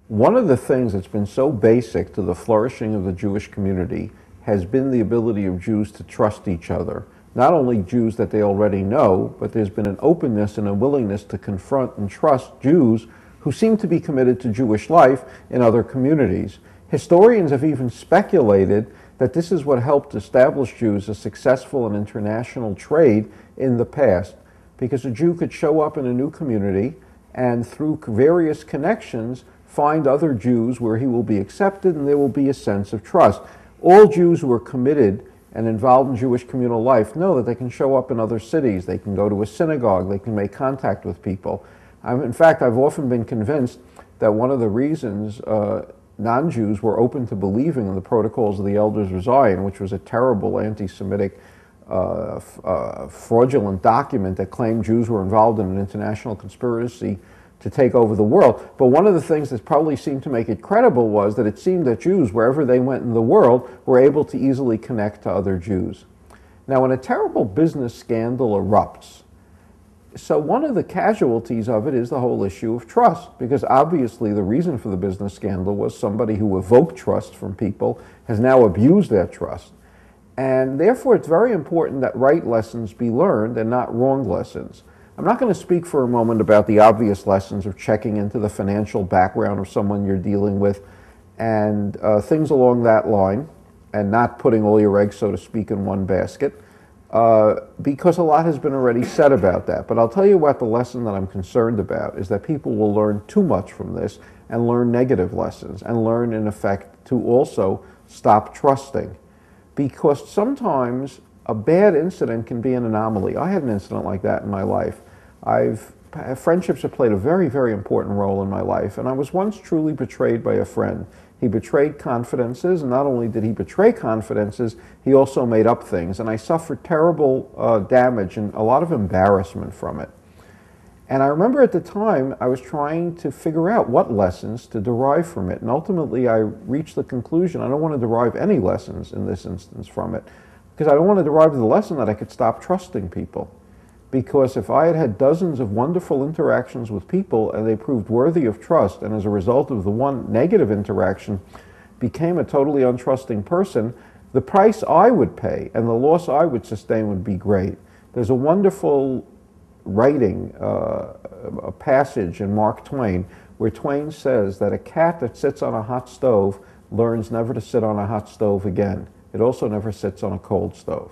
One of the things that's been so basic to the flourishing of the Jewish community has been the ability of Jews to trust each other. Not only Jews that they already know, but there's been an openness and a willingness to confront and trust Jews who seem to be committed to Jewish life in other communities. Historians have even speculated that this is what helped establish Jews as successful in international trade in the past, because a Jew could show up in a new community and through various connections find other Jews where he will be accepted and there will be a sense of trust. All Jews who are committed and involved in Jewish communal life know that they can show up in other cities, they can go to a synagogue, they can make contact with people. In fact, I've often been convinced that one of the reasons non-Jews were open to believing in the Protocols of the Elders of Zion, which was a terrible anti-Semitic fraudulent document that claimed Jews were involved in an international conspiracy to take over the world. But one of the things that probably seemed to make it credible was that it seemed that Jews, wherever they went in the world, were able to easily connect to other Jews. Now, when a terrible business scandal erupts, so one of the casualties of it is the whole issue of trust, because obviously the reason for the business scandal was somebody who evoked trust from people has now abused that trust. And therefore, it's very important that right lessons be learned and not wrong lessons. I'm not going to speak for a moment about the obvious lessons of checking into the financial background of someone you're dealing with and things along that line, and not putting all your eggs, so to speak, in one basket, because a lot has been already said about that. But I'll tell you what the lesson that I'm concerned about is that people will learn too much from this and learn negative lessons and learn, in effect, to also stop trusting. Because sometimes a bad incident can be an anomaly. I had an incident like that in my life. Friendships have played a very, very important role in my life, and I was once truly betrayed by a friend. He betrayed confidences, and not only did he betray confidences, he also made up things, and I suffered terrible damage and a lot of embarrassment from it. And I remember at the time I was trying to figure out what lessons to derive from it, and ultimately I reached the conclusion I don't want to derive any lessons in this instance from it, because I don't want to derive the lesson that I could stop trusting people. Because if I had had dozens of wonderful interactions with people and they proved worthy of trust, and as a result of the one negative interaction became a totally untrusting person, the price I would pay and the loss I would sustain would be great. There's a wonderful writing, a passage in Mark Twain, where Twain says that a cat that sits on a hot stove learns never to sit on a hot stove again. It also never sits on a cold stove.